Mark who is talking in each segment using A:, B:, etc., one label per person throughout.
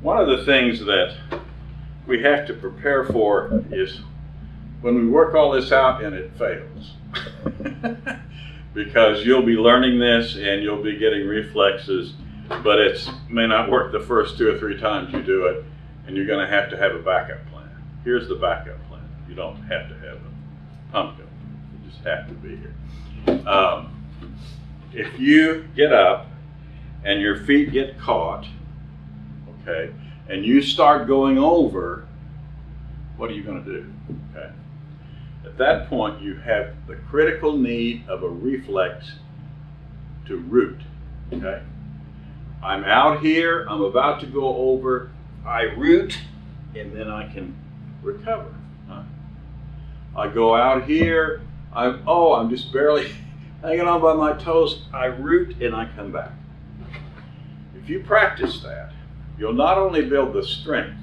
A: One of the things that we have to prepare for is when we work all this out and it fails. Because you'll be learning this and you'll be getting reflexes, but it may not work the first 2 or 3 times you do it, and you're going to have a backup plan. Here's the backup plan. You don't have to have a pumpkin. You just have to be here. If you get up and your feet get caught, okay, and you start going over, what are you going to do? Okay. At that point, you have the critical need of a reflex to root, okay? I'm out here, I'm about to go over, I root, and then I can recover. Huh? I go out here, I'm just barely hanging on by my toes, I root and I come back. If you practice that, you'll not only build the strength,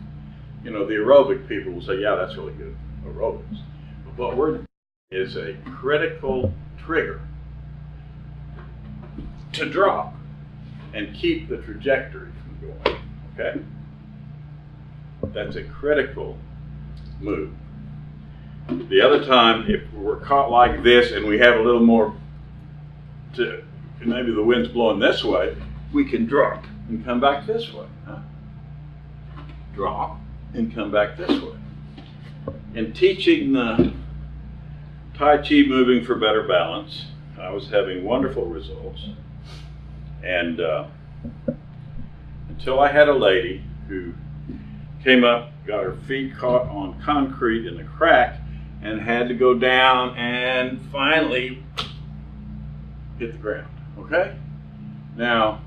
A: you know, the aerobic people will say, yeah, that's really good aerobics. But what we're doing is a critical trigger to drop and keep the trajectory from going, okay? That's a critical move. The other time, if we're caught like this and we have a little more maybe the wind's blowing this way, we can drop and come back this way. Huh? Drop and come back this way. In teaching the Tai Chi moving for better balance, I was having wonderful results. And until I had a lady who came up, got her feet caught on concrete in a crack, and had to go down and finally hit the ground, okay? Now,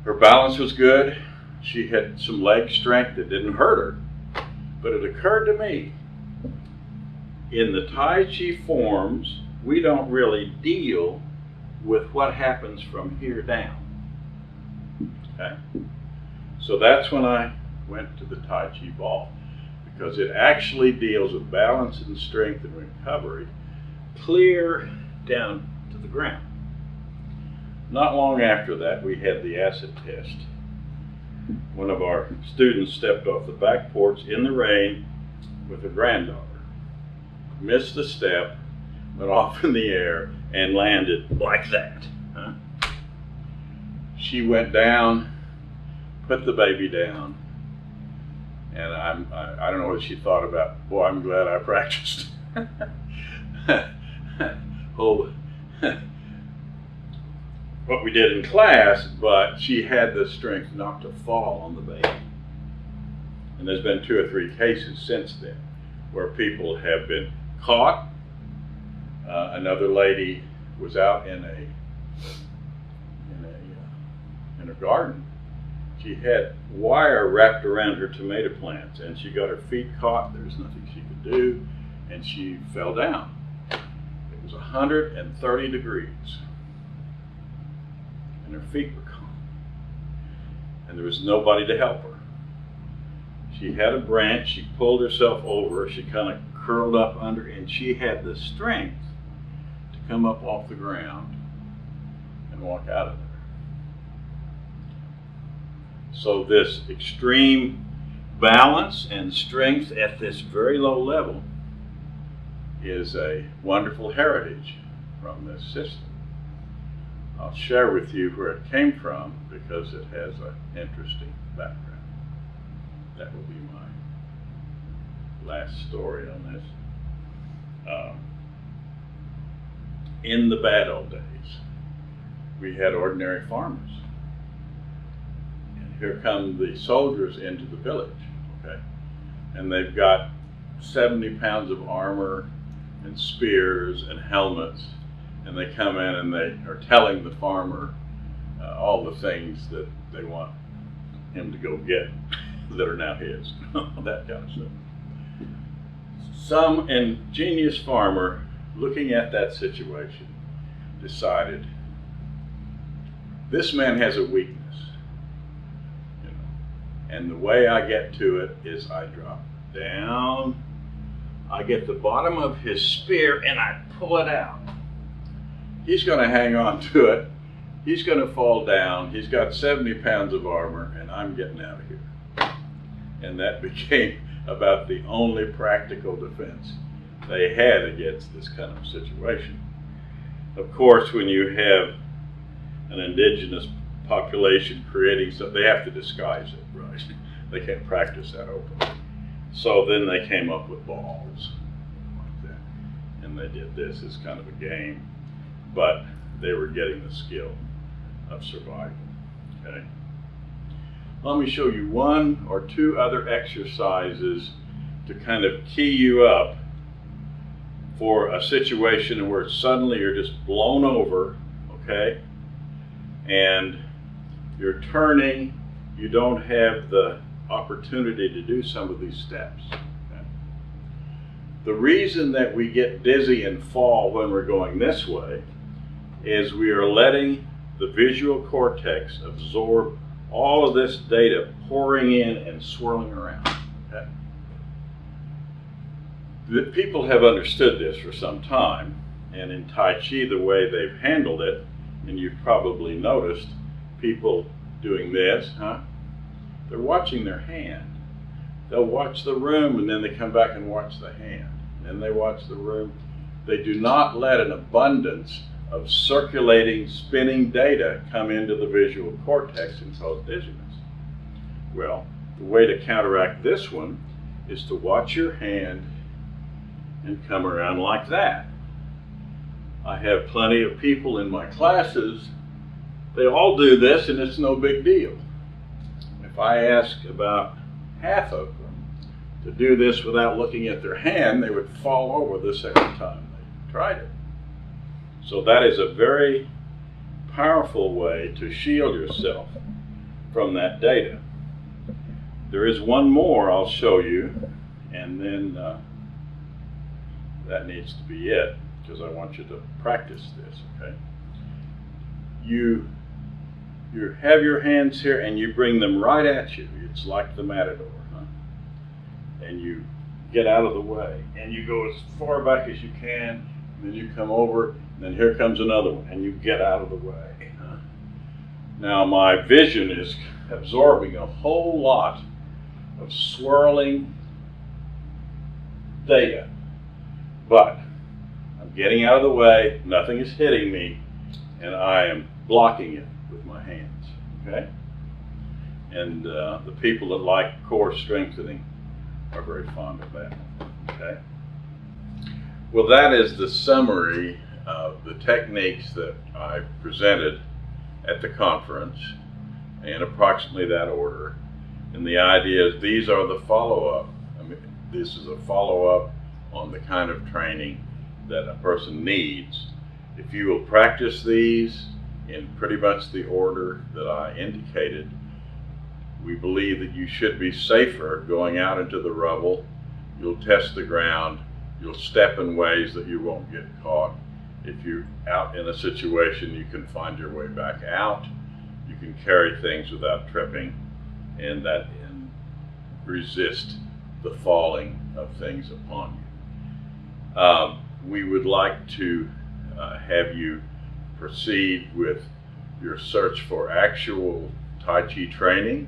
A: her balance was good. She had some leg strength that didn't hurt her. But it occurred to me, in the Tai Chi forms, we don't really deal with what happens from here down, okay? So that's when I went to the Tai Chi ball, because it actually deals with balance and strength and recovery clear down to the ground. Not long after that, we had the acid test. One of our students stepped off the back porch in the rain with her granddaughter, missed the step, went off in the air, and landed like that. Huh? She went down, put the baby down, and I don't know what she thought about, boy, I'm glad I practiced. Oh, what we did in class, but she had the strength not to fall on the baby. And there's been 2 or 3 cases since then where people have been caught. Another lady was out in a garden. She had wire wrapped around her tomato plants, and she got her feet caught. There was nothing she could do, and she fell down. It was 130 degrees, and her feet were caught, and there was nobody to help her. She had a branch. She pulled herself over. She kind of curled up under, and she had the strength to come up off the ground and walk out of there. So this extreme balance and strength at this very low level is a wonderful heritage from this system. I'll share with you where it came from because it has an interesting background. That will be my last story on this. In the bad old days, we had ordinary farmers. And here come the soldiers into the village, okay? And they've got 70 pounds of armor and spears and helmets, and they come in and they are telling the farmer all the things that they want him to go get that are now his, that kind of stuff. Some ingenious farmer, looking at that situation, decided, this man has a weakness, you know, and the way I get to it is I drop down, I get the bottom of his spear and I pull it out. He's going to hang on to it. he's going to fall down. He's got 70 pounds of armor, and I'm getting out of here. And that became about the only practical defense they had against this kind of situation. Of course, when you have an indigenous population creating something, they have to disguise it, right? They can't practice that openly. So then they came up with balls like that. And they did this as kind of a game, but they were getting the skill of survival, okay? Let me show you one or two other exercises to kind of key you up for a situation where suddenly you're just blown over, okay? And you're turning, you don't have the opportunity to do some of these steps. Okay? The reason that we get dizzy and fall when we're going this way is we are letting the visual cortex absorb all of this data pouring in and swirling around. Okay? The people have understood this for some time, and in Tai Chi the way they've handled it, and you've probably noticed people doing this, they're watching their hand. They'll watch the room and then they come back and watch the hand. And then they watch the room. They do not let an abundance of circulating, spinning data come into the visual cortex and cause dizziness. Well, the way to counteract this one is to watch your hand and come around like that. I have plenty of people in my classes, they all do this and it's no big deal. If I ask about half of them to do this without looking at their hand, they would fall over the second time they tried it. So that is a very powerful way to shield yourself from that data. There is one more I'll show you, and then that needs to be it, because I want you to practice this, okay? You have your hands here and you bring them right at you. It's like the matador, and you get out of the way and you go as far back as you can, and then you come over, and then here comes another one and you get out of the way. Now my vision is absorbing a whole lot of swirling data, but I'm getting out of the way, nothing is hitting me, and I am blocking it with my hands, okay? And the people that like core strengthening are very fond of that, okay? Well, that is the summary of the techniques that I presented at the conference in approximately that order. And the idea is these are the follow-up. I mean, this is a follow-up on the kind of training that a person needs. If you will practice these in pretty much the order that I indicated, we believe that you should be safer going out into the rubble. You'll test the ground. You'll step in ways that you won't get caught. If you're out in a situation, you can find your way back out. You can carry things without tripping, and resist the falling of things upon you. We would like to have you proceed with your search for actual Tai Chi training,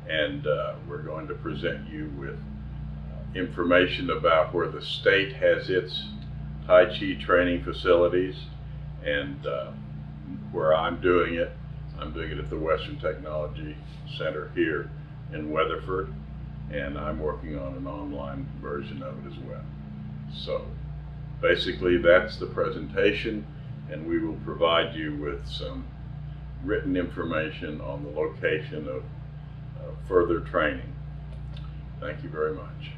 A: and we're going to present you with information about where the state has its Tai Chi training facilities, and where I'm doing it at the Western Technology Center here in Weatherford, and I'm working on an online version of it as well. So basically that's the presentation, and we will provide you with some written information on the location of further training. Thank you very much.